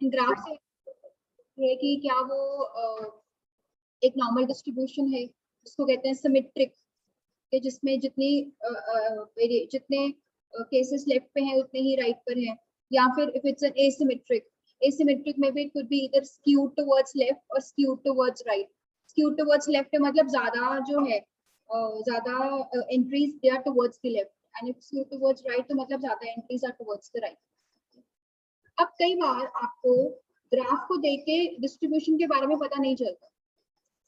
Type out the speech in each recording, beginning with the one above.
Graph से है कि क्या वो एक नॉर्मल डिस्ट्रीब्यूशन है जिसको कहते हैं सिमेट्रिक, कि जिसमें जितने केसेस लेफ्ट पे हैं उतने ही राइट पर हैं, या फिर if it's an asymmetric, asymmetric में भी it could be either skewed towards left और skewed towards right. Skewed towards left मतलब ज्यादा जो है ज्यादा entries they are towards the left, and if skewed towards right तो मतलब ज्यादा entries are towards the right. अब कई बार आपको ग्राफ को देख के डिस्ट्रीब्यूशन के बारे में पता नहीं चलता,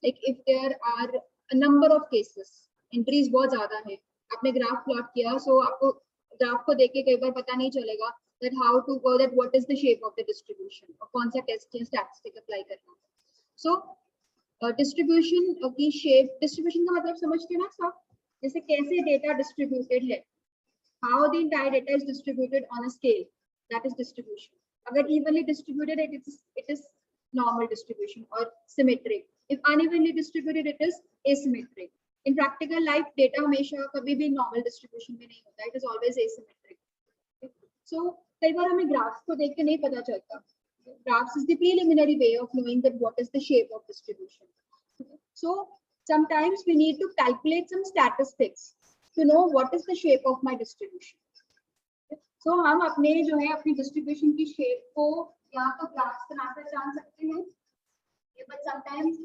like if there are number of cases, entries बहुत ज्यादा है, आपने ग्राफ प्लॉट किया, सो आपको ग्राफ को देख के कई बार पता नहीं चलेगा that how to go that what is the shape of the distribution और कौन सा टेस्ट या स्टैटिस्टिक अप्लाई करना है। सो डिस्ट्रीब्यूशन की शेप, डिस्ट्रीब्यूशन का मतलब समझते हैं ना सब, जैसे कैसे डेटा डिस्ट्रीब्यूटेड है, how the entire data is distributed on a scale, that is distribution. अगर evenly distributed it is normal distribution or symmetric. If unevenly distributed it is asymmetric. In practical life data हमेशा कभी भी normal distribution में नहीं होता, it is always asymmetric. So कई बार हमें graphs को देख के नहीं पता चलता. Graphs is the preliminary way of knowing that what is the shape of distribution. So sometimes we need to calculate some statistics to know what is the shape of my distribution. So हम अपने जो है अपनी distribution की shape को या तो graphs बनाकर जान सकते हैं, but sometimes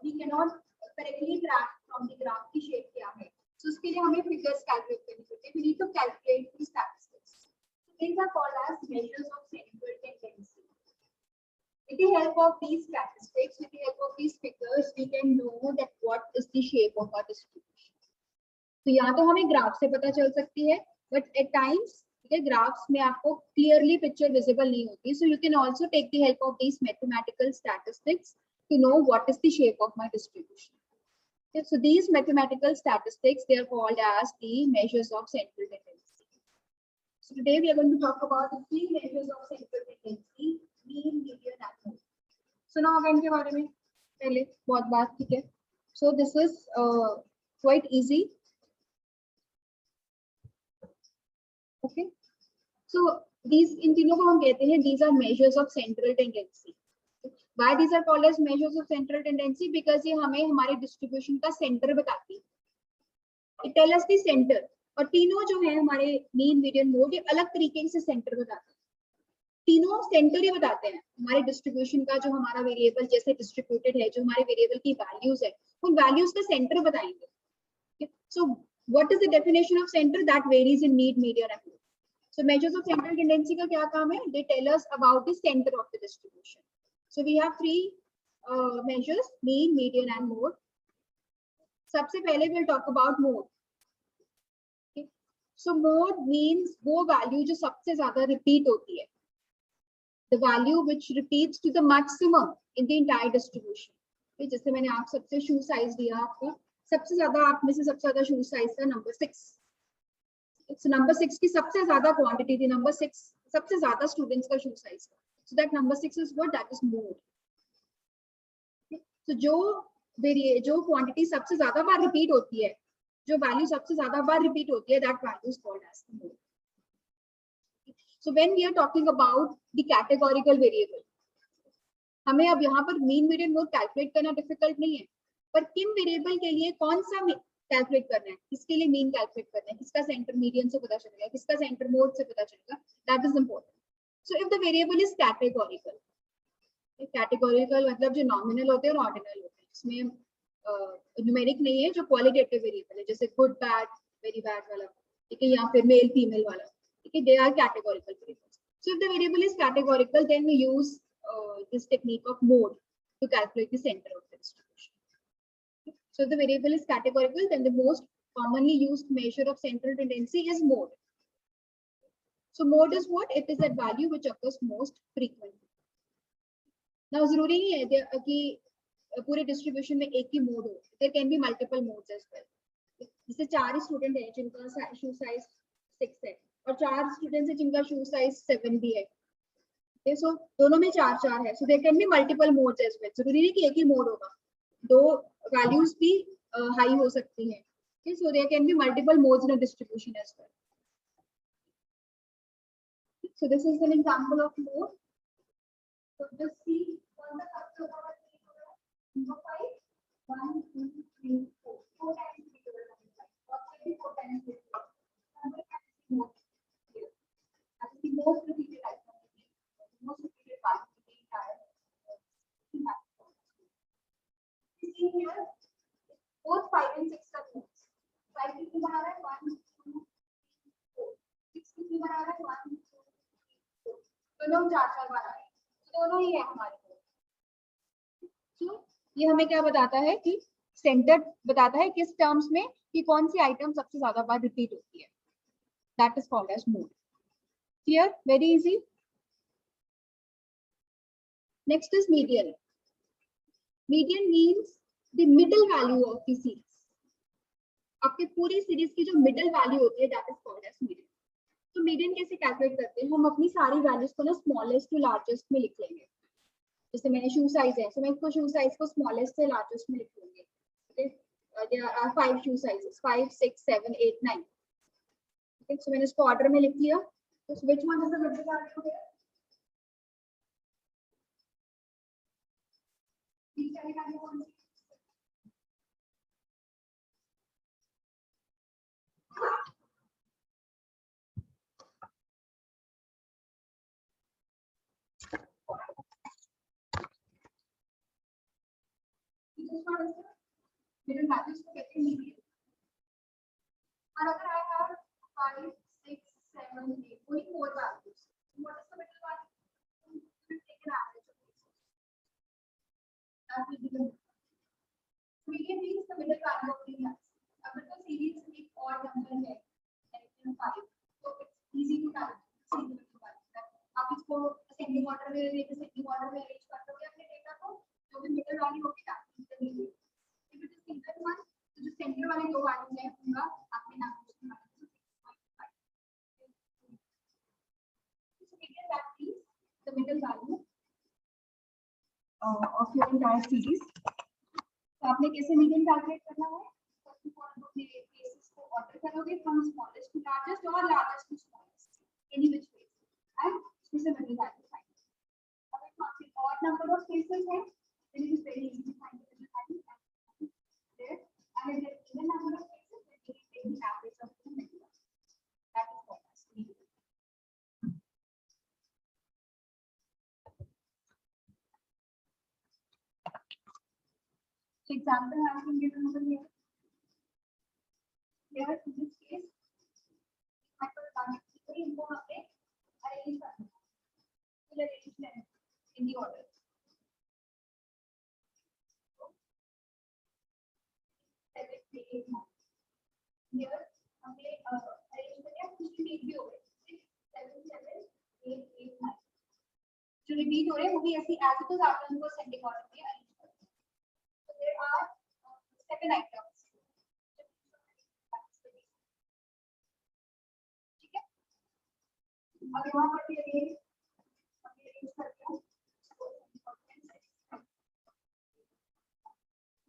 we cannot correctly track from the graph की shape क्या है. So उसके लिए हमें figures calculate करनी पड़ती है. We need to calculate the statistics. These are called as measures of central tendency. With the help of these statistics, with the help of these figures, we can know that what is the shape of our distribution. तो या तो हमें graph से पता चल सकती है, but at times graphs में आपको clearly picture visible नहीं होती, so you can also take the help of these mathematical statistics to know what is the shape of my distribution. Okay, so these mathematical statistics, they are called as the measures of central tendency. So today we are going to talk about the three measures of central tendency: mean, median, and mode. सुना होगा इनके बारे में पहले बहुत बार, ठीक है? So this is quite easy. Okay. So these इन तीनों को हम कहते हैं these are measures of central tendency. Why these are called as measures of central tendency? Because ये हमें हमारे distribution का center बताती है. It tell us the center. और तीनों जो है हमारे मीन, मीडियन, मोड, ये अलग तरीके से सेंटर बताते हैं. तीनों सेंटर ही बताते हैं हमारे डिस्ट्रीब्यूशन का, जो हमारा वेरिएबल जैसे डिस्ट्रीब्यूटेड है, जो हमारे वेरिएबल की वैल्यूज है, उन वैल्यूज का सेंटर बताएंगे. So what is the definition of centre? That varies in mean, median and mode. So measures of central tendency का क्या काम है? They tell us about the centre of the distribution. So we have three measures: mean, median and mode. सबसे पहले will talk about mode. So mode means वो value जो सबसे ज्यादा रिपीट होती है, the value which repeats to the maximum in the entire distribution. जैसे मैंने आप सबसे शू साइज दिया, आपको सबसे ज्यादा, आप में से सबसे ज्यादा शू साइज था नंबर 6. नंबर 6 की सबसे ज्यादा क्वांटिटी थी, नंबर 6 सबसे ज्यादा स्टूडेंट्स का शू साइज था. So that number 6 is what? That is mode. So जो क्वांटिटी सबसे ज्यादा बार रिपीट होती है, जो वैल्यू सबसे ज्यादा बार रिपीट होती है, that value is called as the mode. So when we are talking about the categorical variable, हमें अब यहाँ पर मीन, मीडियन, मोड कैलकुलेट करना डिफिकल्ट नहीं है, पर किन वेरिएबल के लिए कौन सा कैलकुलेट करना है, किसके लिए मीन कैलकुलेट करना है, किसका सेंटर मीडियन से पता चलेगा, किसका सेंटर मोड से पता चलेगा, that is important. So if the variable is categorical, categorical मतलब जो नॉमिनल होते हैं और ऑर्डिनल होते हैं, इसमें न्यूमेरिक नहीं है, जो क्वालिटेटिव वेरिएबल है, जैसे गुड, बैड, वेरी बैड वाला, ठीक है, या फिर मेल, फीमेल वाला, ठीक है, they are categorical variables. So if the variable is categorical, then we use this technique of mode to calculate the center of the distribution. So if the variable is categorical, then the most commonly used measure of central tendency is mode. So mode is what? It is that value which occurs most frequently. Now जरूरी नहीं है कि पूरे distribution में एक ही mode हो, there can be multiple modes as well. जैसे 4 student है जिनका शू साइज 6 है और 4 स्टूडेंट्स है जिनका शू साइज 7 भी है, so दोनों में 4 है, so there can be multiple modes as well. जरूरी नहीं कि एक ही मोड होगा, दो वैल्यूज भी हाई हो सकती हैं, okay? So there can be multiple modes in a distribution as well. So this is an example of mode. तो जस्ट सी कौन सा सबसे बड़ा चीज होगा 5 1 2 3 4 4 टाइम्स 3 होगा 5 और फिर 4 टाइम्स 3 नंबर का most as the most repeated item most repeated part of the entire see here both 5 and 6 का notes 5 कितनी बना रहा है 1 2 4 6 कितनी बना रहा है 1 2 3 4 दोनों 4 बना रहे हैं दोनों ही है हमारे पास। ये हमें क्या बताता है कि सेंटर बताता है किस टर्म्स में कि कौन सी आइटम सबसे ज्यादा बार रिपीट होती है। That is called as mode. Clear? Very easy. Next is median. Median means the middle value of the series. आपकी पूरी सीरीज की जो मिडिल वैल्यू होती है that is called as median. तो मीडियन कैसे कैलकुलेट करते हैं? हम अपनी सारी वैल्यूज को ना स्मॉलेस्ट टू लार्जेस्ट में लिख लेंगे। जैसे मैंने शू साइज है तो मैं इसको शू साइज को स्मॉलेस्ट से लार्जेस्ट में लिख लूंगी। Okay, there are 5 shoe sizes 5 6 7 8 9। Okay, so मैंने इसको ऑर्डर में लिख लिया। तो which one is the middle value here? ठीक है, निकालिए कौन सी? मिडिल वैल्यूज को कहते हैं मीडियन। और अगर I have 5 6 7 8 only 4 values, what is the middle value? We will take an average of these. That will be the median means the middle value of the numbers. अगर तो series एक और number है like 5 तो it's easy to calculate the middle value. आप इसको ascending order में descending order में अरेंज कर दोगे अपने डेटा को, जो भी मिडिल वैल्यू होगी that is the median. If it is single one तो जो सेंटर वाले दो वैल्यूज हैं उनका आपने नाम उसमें that is the middle value of your entire series. तो आपने कैसे मीडियन कैलकुलेट करना है? फर्स्ट ऑफ ऑल अपने केसेस को ऑर्डर करोगे फ्रॉम स्मॉलेस्ट टू लार्जेस्ट और largest to smallest any which way and this is middle value find. अगर आपके और नंबर ऑफ केसेस हैं then it is very easy to find the middle value there, and if there is even number of cases then we will take the average of the middle value. That is called as median. So example has been given over here. Here in this case, hypertonic info हमने arrange करना है. We'll arrange them in the order. Here हमने arrange किया कुछ repeat भी हो गए 6 7 7 8 8 9 जो repeat हो रहे हैं वो भी ऐसी as it is आप उनको ascending order में arrange करते हैं। So there are 7 items. ठीक है, अब यहाँ पर भी arrange करते हैं।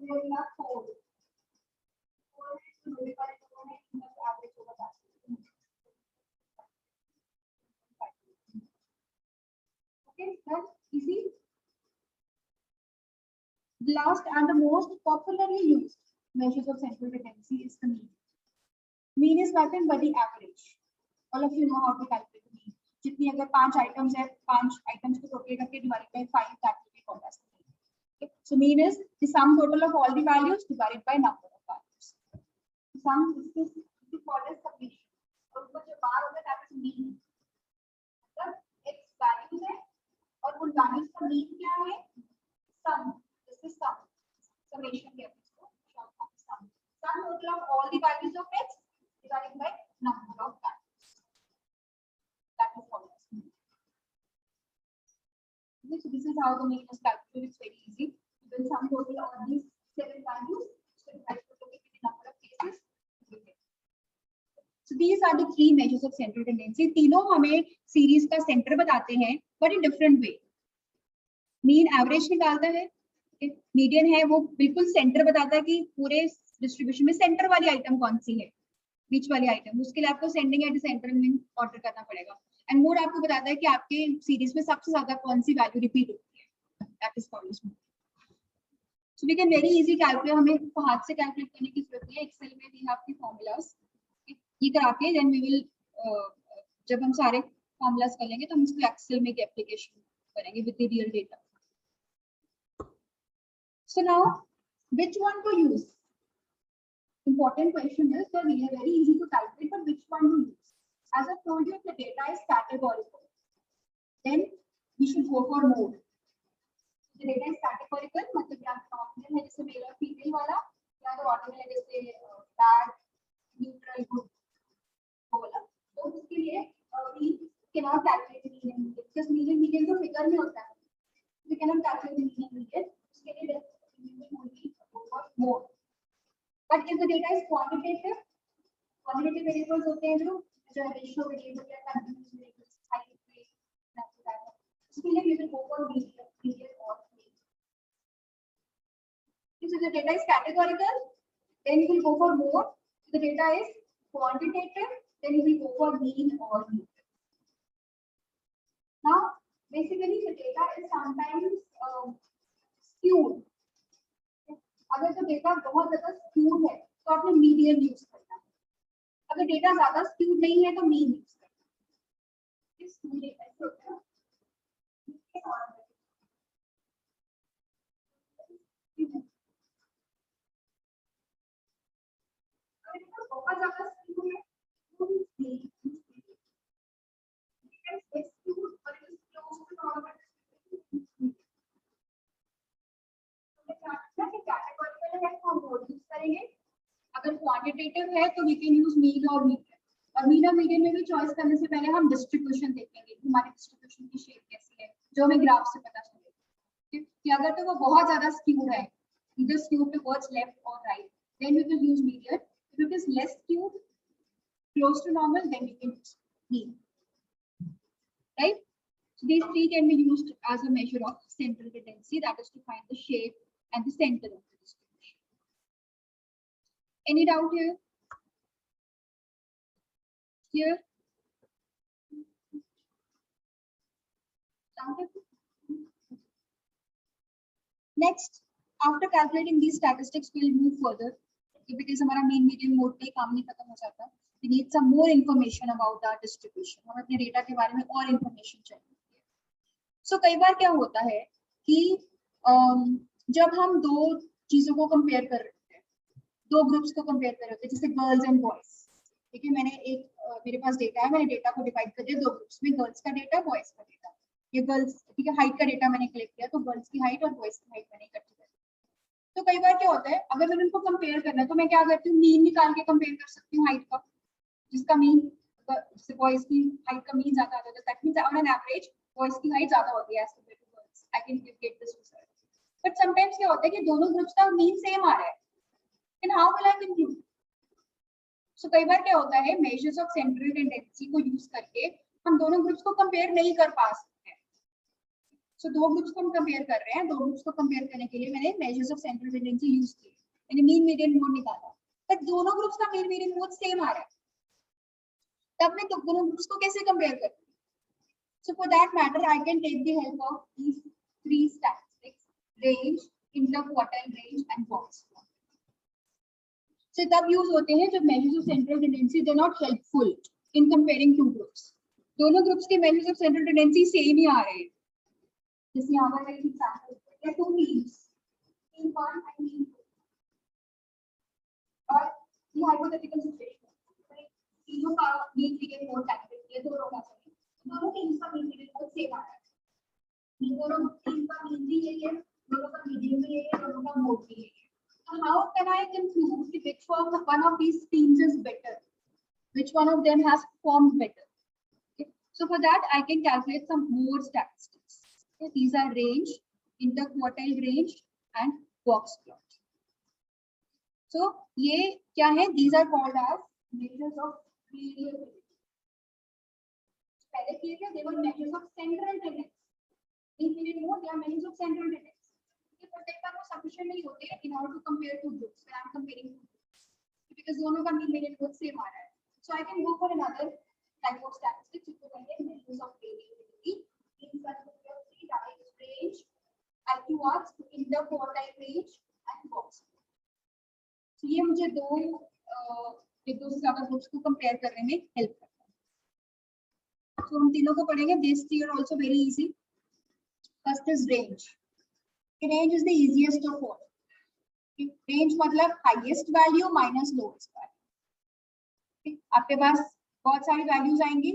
There are 4. Okay, that's easy. The last and the most popularly used measures of central tendency is the mean. Mean is nothing but the average. All of you know how to calculate the mean. जितनी अगर 5 items है 5 items को total करके divide by 5 that will be called as the mean. Okay, so mean is the sum total of all the values divided by number of values. Sum is called as summation. और ऊपर जो बार होगा that is mean. मतलब x values है और उन values का mean क्या है? Sum. This is sum. Summation कहते हैं इसको. Sum total of all the values of x divided by number of values. That is called as mean. Okay, so this is how the mean is calculated. It's very easy. You will sum total all these 7 values. So try to look at the number of cases. So these are the 3 measures of central tendency. तीनों हमें series का centre बताते हैं, but in different way. Mean average निकालता है, median है वो बिल्कुल सेंटर बताता है कि पूरे डिस्ट्रीब्यूशन में सेंटर वाली आइटम कौन सी है, बीच वाली आइटम, उसके लिए आपको सेंडिंग एट सेंटर में ऑर्डर करना पड़ेगा। एंड मोड आपको बताता है कि आपके सीरीज में सबसे ज्यादा कौन सी वैल्यू रिपीट होती है, that is called mode. So we can very easy calculate, हमें हाथ से कैलकुलेट करने की जरूरत नहीं है. एक्सेल में वी हैव द फॉर्मूलाज, ये करा के देन वी विल, जब हम सारे फॉर्मूलाज कर लेंगे तो हम इसको एक्सेल में एप्लीकेशन करेंगे with the real data. So now which one to use? Important question is that we are very easy to calculate, but which one to use? As I told you, if the data is categorical, then we should go for mode. The data is categorical, मतलब या तो ordinal है जैसे mail और female वाला, या तो ordinal है जैसे बैड, न्यूट्रल, गुड वाला. तो उसके लिए we cannot calculate the mean and median, because mean and median तो फिगर में होता है. We cannot calculate the mean and median. उसके लिए only go for mode. But if the data is quantitative variables होते हैं जो ratio variable या continuous variables, height, weight, that. उसके लिए we will go for median or mean. If the data is categorical, then we will go for mode. If the data is quantitative, then we will go for mean or median. Now, basically, the data is sometimes skewed. अगर तो data बहुत ज्यादा skewed है तो आपने median use करना है. अगर डेटा ज्यादा स्क्यूड नहीं है तो मीन यूज करना है. इस डेटा ऐसे होता है. अगर डेटा बहुत ज्यादा स्क्यूड है तो मीन स्क्यूड और it is close to normal. अगर क्वांटिटेटिव है तो वी कैन यूज मीन और मीडियन. और मीन और मीडियन में भी चॉइस करने से पहले हम डिस्ट्रीब्यूशन देखेंगे, हमारी डिस्ट्रीब्यूशन की शेप कैसी है, जो हमें ग्राफ से पता चलेगा. कि अगर तो वो बहुत ज्यादा स्क्यूड है, either skewed towards left or right, then we will use median. If it is less skewed, close to normal, then we can use mean. Right? So these three can be used as a measure of central tendency, that is to find the shape and the center of the distribution. Any doubt here? Here? Next, after calculating these statistics, we'll move further. Because हमारा mean median mode पे काम नहीं खत्म हो जाता. We need some more information about our distribution. हमें अपने data के बारे में और information चाहिए. So कई बार क्या होता है कि जब हम दो चीजों को कंपेयर कर रहे हैं, दो ग्रुप्स को कंपेयर कर रहे हैं, जैसे गर्ल्स एंड बॉयज. ठीक है, मेरे पास डेटा है, मैंने डेटा को डिवाइड कर दिया दो ग्रुप्स में, गर्ल्स का डेटा, बॉयज का डेटा. ये गर्ल्स, ठीक है, हाइट का डेटा मैंने कलेक्ट किया, तो गर्ल्स की हाइट और बॉयज की हाइट मैंने इकट्ठी कर दी. तो कई बार क्या होता है, अगर मैंने उनको कंपेयर करना है तो मैं क्या करती हूँ, मीन निकाल के कंपेयर कर सकती हूँ हाइट का, जिसका मीन, जैसे बॉयज की हाइट का मीन ज्यादा आता है, that means on an average boys की हाइट ज्यादा होती है as compare to girls. I can get this result. But sometimes क्या होता है कि दोनों ग्रुप्स का मीन सेम आ रहा है, then how will I conclude? So कई बार क्या होता है, मेजर्स ऑफ सेंट्रल टेंडेंसी को यूज करके हम दोनों ग्रुप्स को कंपेयर नहीं कर पा सकते हैं. सो दो ग्रुप्स को हम कंपेयर कर रहे हैं, दो ग्रुप्स को कंपेयर करने के लिए मैंने measures of central tendency use की, मैंने मीन मीडियन मोड निकाला, बट दोनों ग्रुप्स का मीन मीडियन मोड सेम आ रहा है. तब मैं दोनों ग्रुप्स को कैसे कंपेयर करूं? So for that matter, I can take the help of these three statistics: range, interquartile range, and box plot. So तब यूज होते हैं जब measures of central tendency they are not helpful in comparing two groups. दोनों groups के measures of central tendency same ही आ रहे हैं. जैसे यहाँ पर एक एग्जांपल है, two means, mean 1 and mean 2. और ये hypothetical situation है, तीनों का mean median mode calculate किया, दोनों का दोनों टीम्स का मीन मीडियन बहुत सेम आ रहा है. दोनों टीम का मीन भी यही है, दोनों का मीडियन भी यही है, दोनों का मोड भी यही है. So how can I conclude which one of these teams is better? Which one of them has performed better? Okay. So for that I can calculate some more statistics. Okay. These are range, interquartile range, and box plot. So ये क्या है? These are called as measures of variability. पहले किए थे, they were measures of central tendency. Mean median mode या measures of central tendency. ये प्रत्येक बार वो sufficient नहीं होते in order to compare two groups. When I'm comparing two groups, because दोनों का mean median mode same आ रहा है. So I can go for another type of statistics जिसको कहते हैं use of variability in concept of three types range IQRs inter quartile range and box. तो ये मुझे ये दो से ज्यादा ग्रुप्स को कंपेयर करने में हेल्प करता है। तो हम तीनों को पढ़ेंगे। This three are also very easy. First is range. Range is the easiest of all. Range मतलब highest value minus lowest value. आपके पास बहुत सारी वैल्यूज आएंगी,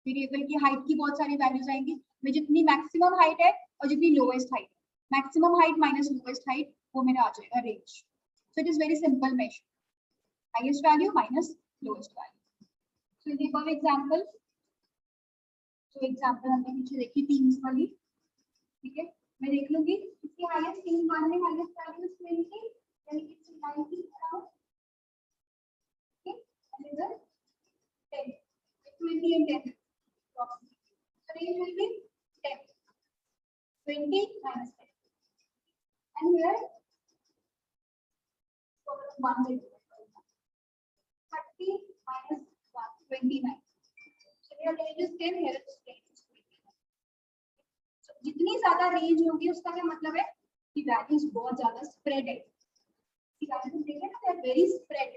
वेरिएबल की हाइट की बहुत सारी वैल्यूज आएंगी, में जितनी मैक्सिमम हाइट है और जितनी lowest height, maximum height minus lowest height, वो मेरा आ जाएगा range. So it is very simple measure, highest value minus lowest value. So in the above example, जो एग्जांपल हमने नीचे देखी टीम्स वाली, ठीक है, मैं देख लूंगी इसकी हाईएस्ट टीम 1 में हाईएस्ट वैल्यू इज 20, यानी कि 90 अराउंड, ठीक है, एंड इधर 10, 20 and 10 approximately. So range will be 10, 20 minus 10, and here 1 will be 30 minus 1, 29. So here range is 10, here is 10. So जितनी ज्यादा रेंज होगी उसका क्या मतलब है कि वैल्यूज बहुत ज्यादा स्प्रेड है। की वैल्यूज देखें ना, दे आर वेरी स्प्रेड।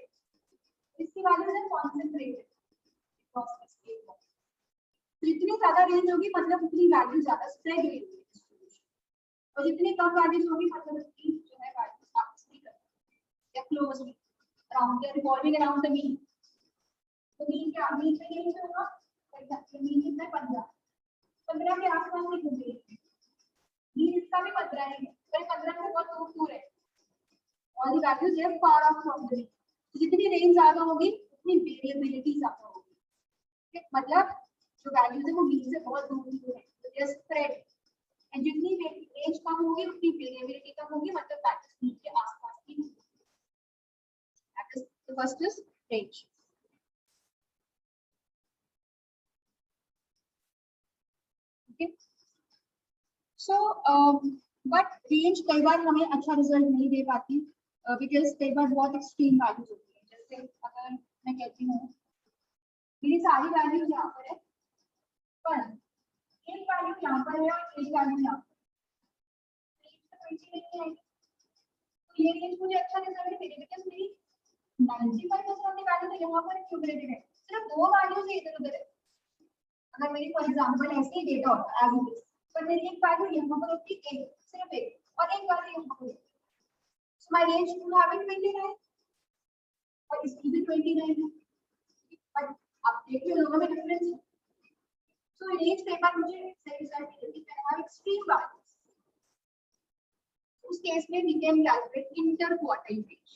इसकी values are concentrated across the scale. जितनी ज्यादा रेंज होगी मतलब उतनी वैल्यू ज्यादा स्प्रेड होगी डिस्ट्रीब्यूशन, और जितनी कम वैल्यूज होगी मतलब उतनी जो है वैल्यूज आपस में या क्लोजली अराउंड या रिवॉल्विंग अराउंड द मीन। तो मीन क्या, मीन में रेंज होगा, फॉर एग्जांपल मीन कितना है 15 के आसपास में घूमेगी। मीन इसका भी 15 है, पर 15 से बहुत दूर है, और the values are far off from the mean. जितनी रेंज ज्यादा होगी उतनी वेरिएबिलिटी ज्यादा होगी, ठीक, मतलब जो वैल्यूज है वो मीन से बहुत दूर है, तो दे आर स्प्रेड। एंड जितनी रेंज कम होगी उतनी वेरिएबिलिटी कम होगी, मतलब वैल्यूज मीन के आसपास की होगी। That is the first is range. Okay, so but range कई बार हमें अच्छा रिजल्ट नहीं दे पाती, बिकॉज कई बार बहुत एक्सट्रीम वैल्यूज होती है। जैसे अगर मैं कहती हूँ मेरी सारी वैल्यूज यहाँ पर है, पर एक वैल्यू यहाँ पर है और एक वैल्यू यहाँ पर, रेंज तो 20 नहीं आएगी। तो ये रेंज मुझे अच्छा रिजल्ट नहीं देगी, बिकॉज मेरी 95% ऑफ द वैल्यू तो यहाँ पर एक्यूमुलेटेड है, सिर्फ दो वैल्यूज इधर उधर है। अगर मेरी फॉर एग्जांपल ऐसे ही डेटा होता एज इट इज, पर मेरी एक वैल्यू यहाँ पर होती है एक, सिर्फ एक, और एक वैल्यू यहाँ पर होती है, so my range would have been 29, और इसकी भी 29 है, पर आप देखिए दोनों में डिफरेंस है। सो रेंज कई बार मुझे सही रिजल्ट नहीं देती, मैं हैव एक्सट्रीम वैल्यूज। उस केस में we can calculate interquartile range,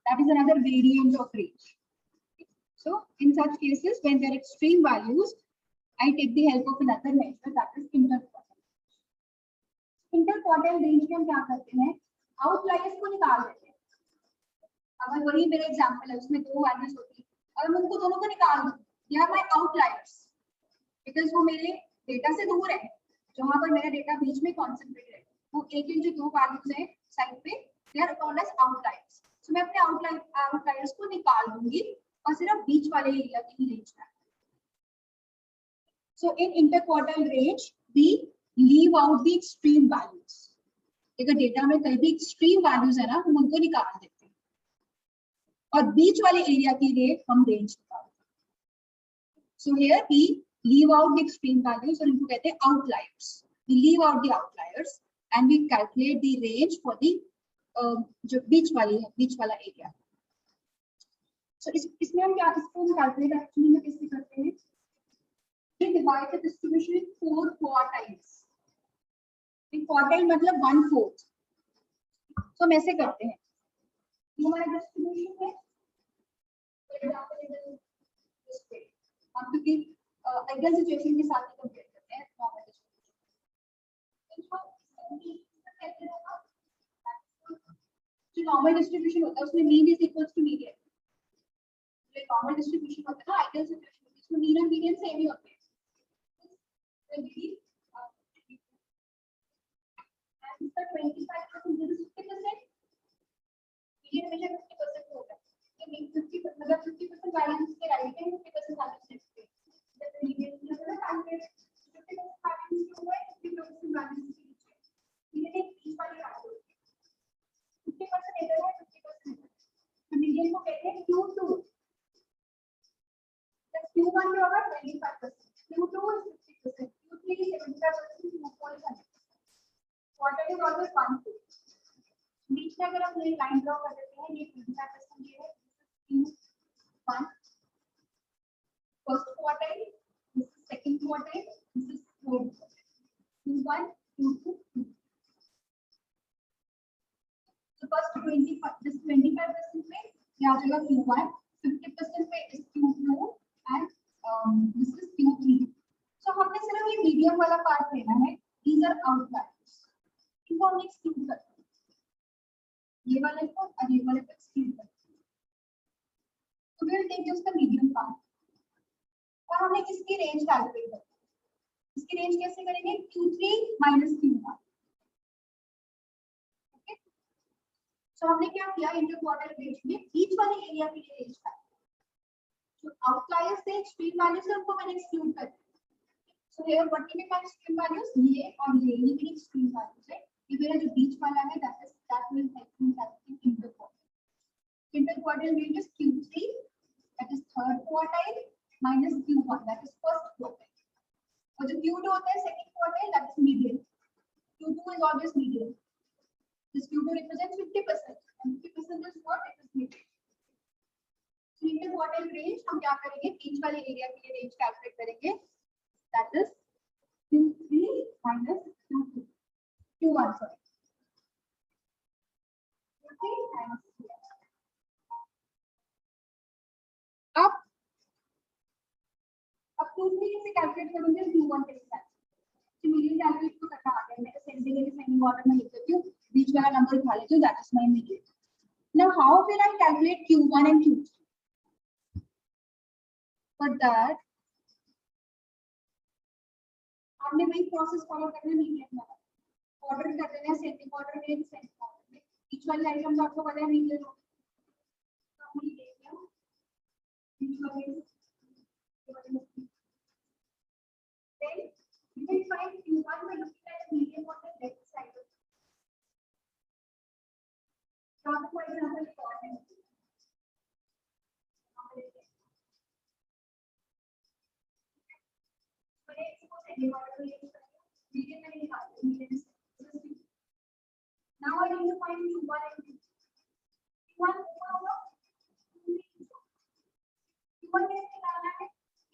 that is another variant of range. So in such cases when there are extreme values, I take the help of another measure, that is interquartile. Interquartile range में हम क्या करते हैं, outliers को निकाल देते हैं। अगर वही मेरा एग्जांपल है, उसमें दो वैल्यूज होती है, अगर मैं उनको दोनों को निकाल दूं, ये आर माय आउटलायर्स, बिकॉज वो मेरे डेटा से दूर है, जहां पर मेरा डेटा बीच में कॉन्सेंट्रेटेड है, वो एक जो दो वैल्यूज है साइड पे, they are called as outliers. So मैं अपने आउटलायर्स को निकाल दूंगी और सिर्फ बीच वाले एरिया की ही रेंज है। So in interquartile range, we leave out the extreme values. अगर डेटा में कहीं भी extreme values है ना, हम उनको निकाल देते हैं, और बीच वाले एरिया के लिए हम रेंज निकालते हैं। So here we leave out the extreme values, और इनको कहते हैं outliers. We leave out the outliers and we calculate the range for the जो बीच वाला एरिया। So इसमें हम क्या, इसको हम कैलकुलेट एक्चुअली में कैसे करते हैं, we divide the distribution in 4 quartiles. In quartile मतलब 1/4. तो हम ऐसे करते हैं, ये हमारा डिस्ट्रीब्यूशन है, फॉर एग्जांपल इस पे हम क्योंकि आइडियल सिचुएशन के साथ कंपेयर करते हैं नॉर्मल डिस्ट्रीब्यूशन। जो नॉर्मल डिस्ट्रीब्यूशन होता है उसमें mean is equals to median. जो नॉर्मल डिस्ट्रीब्यूशन होता है ना आइडियल सिचुएशन में, इसमें मीन और मीडियन सेम ही होते हैं। And the 25% this is 50%, median हमेशा 50% होता है, ये 50 मतलब 50% वैल्यूज के राइट है, 50% वैल्यूज लेफ्ट पे, मीडियन की अगर कैलकुलेट 50% बैलेंस क्यों हुआ है, 50% बैलेंस की मीडियन एक 30 वाली बात होती है, 50% इधर है 50% तो मीडियन को कहते हैं Q2 प्लस Q1 जो होगा 25%, Q2 is 50%, Q3 is 75%, Q4 is 100%. Quarter is always 1 2. बीच में अगर हम ये लाइन ड्रॉ कर देते हैं, ये 25% ये है Q1 first quartile, this is second quartile, this is third quartile. Q1, Q2, Q3. So first 25, this 25% पे यहाँ जगह Q1, 50% पे is Q2 and this is Q3. So हमने सिर्फ ये मीडियम वाला पार्ट लेना है. These are outliers. इनको हम एक्सक्लूड करते हैं. ये वाले को और ये वाले को एक्सक्लूड करते हैं. So we will take just the medium part. और हमने इसकी रेंज कैलकुलेट करनी है. इसकी रेंज कैसे करेंगे? Q3 minus Q1. ओके, सो हमने क्या किया, इंटर क्वार्टर रेंज में बीच वाले एरिया के लिए रेंज था. जो आउटलायर्स थे एक्सट्रीम वैल्यूज से उनको मैंने एक्सक्लूड कर दिया. So here what can be my extreme values, ये और ये मेरी एक्सट्रीम वैल्यूज है. ये मेरा जो बीच वाला है that will help me calculate inter quarter. Inter quarter range is Q3 that is third quartile minus Q1 that is first quartile. और जो Q2 होता है second quartile that is median. Q2 is always median. This Q2 represents 50% and 50% is what? It is median. So inter quartile range हम क्या करेंगे, बीच वाले area के लिए रेंज कैलकुलेट करेंगे. That is Q3 minus Q2. Q1 sorry. Q3 minus Q1. अब Q3 से calculate करूंगा Q1 के साथ. तो मीडियन कैलकुलेट तो करना आ गया. मैं असेंडिंग एंड डिसेंडिंग ऑर्डर में लिख देती हूं, बीच वाला नंबर उठा लेती हूं. That is my median. Now how will I calculate Q1 and Q3? For that आपने वही प्रोसेस फॉलो करना है. मीडियन वाला ऑर्डर कर देना है, असेंडिंग ऑर्डर में डिसेंडिंग ऑर्डर में. बीच वाले आइटम्स आपको पता है मीडियन होगा. तो हम ये देखते हैं बीच वाले then you can find Q1 by looking at the median on the left side of it. So for example, now I need to find Q1 and Q2. Q1 कैसे निकालना है?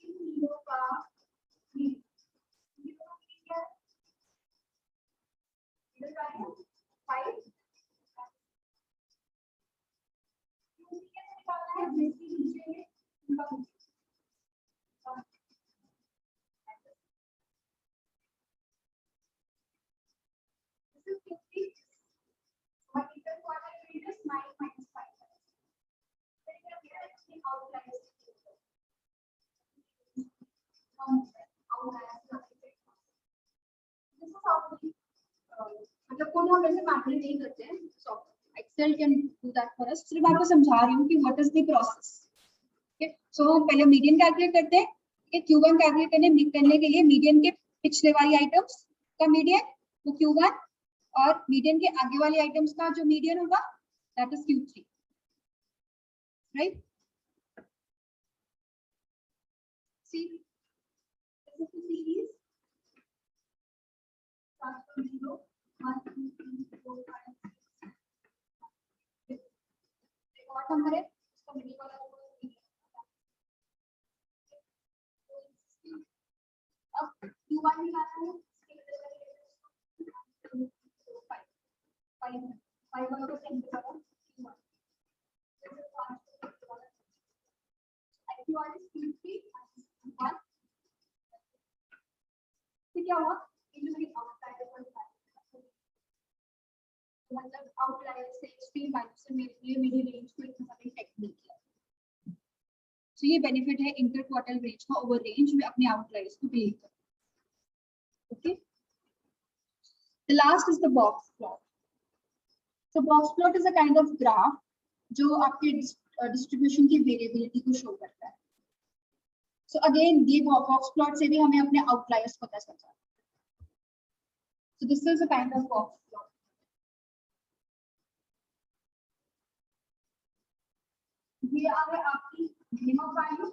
इन तीनों का मतलब कोड हम वैसे मैनुअली नहीं करते हैं. So excel can do that for us. सिर्फ आपको समझा रही हूँ कि what is the process. Okay, so हम पहले मीडियन कैलकुलेट करते हैं. Q1 कैलकुलेट करने के लिए मीडियन के पिछले वाली आइटम्स का मीडियन वो Q1 और मीडियन के आगे वाली आइटम्स का जो मीडियन होगा that is Q3. Right, see this is the series transfer 0 1 2 3 4 5 6. और नंबर है इसका मिडिल वाला अब Q1 निकालना है. फाइव वाला सेंटर वाला Q1 Q1 is Q3 1. तो क्या हुआ, ये जो मेरी आउटलायर है मतलब आउटलायर से एक्सट्रीम वैल्यू से मेरी रेंज को इतना सारी टेक्निक किया. तो ये बेनिफिट है इंटर क्वार्टाइल रेंज का ओवर रेंज में अपने आउटलायर्स को बिलीव करना. Okay, the last is the box plot. So box plot is a kind of graph जो आपके डिस्ट्रीब्यूशन की वेरिएबिलिटी को शो करता है. सो अगेन ये बॉक्स प्लॉट से भी हमें अपने आउटलायर्स पता चलता है. So this is a kind of box plot. ये अगर आपकी मिनिमम वैल्यू,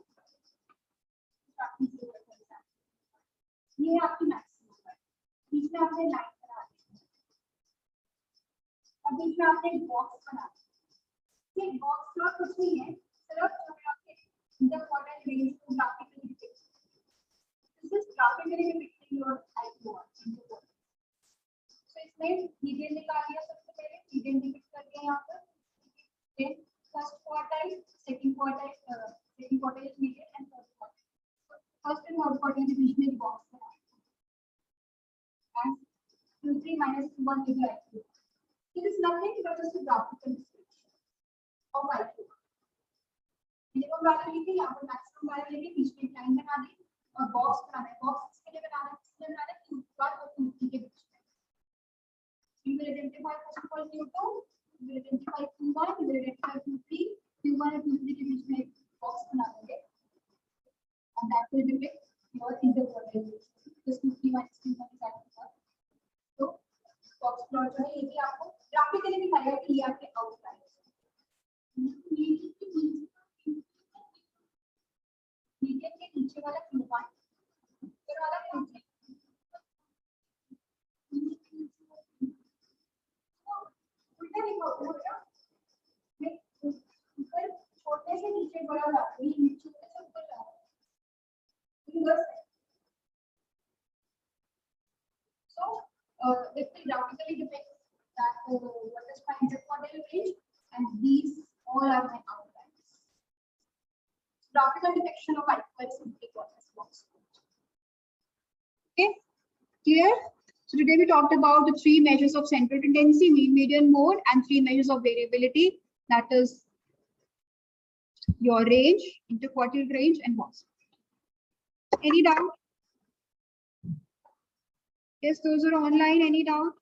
ये आपकी मैक्सिमम वैल्यू, बीच में आपने लाइन बना दी, अब बीच में आपने एक बॉक्स बना दिया. ये बॉक्स प्लॉट कुछ नहीं है, सिर्फ आपके इंटरक्वार्टाइल रेंज को graphically depict. This is graphically depicting your IQ1. तो इसमें मीडियन निकाल लिया सबसे पहले, मीडियन डिपिक्ट करके यहाँ पर then first quartile, second quartile is median and third quartile. First and third quartile के बीच में बॉक्स बना and Q3 minus Q1 will be IQ. It is nothing but just a graphical description of IQ. Minimum value लेके यहाँ पर maximum value लेके बीच में line बना दी और बॉक्स बनाना है. बॉक्स किसके लिए बनाना है? किसके लिए बनाना है? Q1 और Q3 के बीच में. We will identify first of all Q2, we will identify Q1, we will identify Q3, Q1 and Q3 के बीच में एक बॉक्स बना देंगे and that will depict your interquartile range. This Q3 minus Q1 is actually तो box plot जो है ये भी आपको ग्राफिकली दिखाएगा कि ये आपके आउटलाइन मीडियन के नीचे वाला Q1 फिर वाला Q3 छोटे से नीचे बड़ा जाता है, नीचे से ऊपर जाता है. So it will graphically depict that what is my interquartile range and these all are my outlines. Graphical depiction of interquartile box. Okay, clear? So today we talked about the three measures of central tendency, mean, median, mode, and three measures of variability. That is your range, interquartile range, and box. Any doubt? Yes, those are online. Any doubt?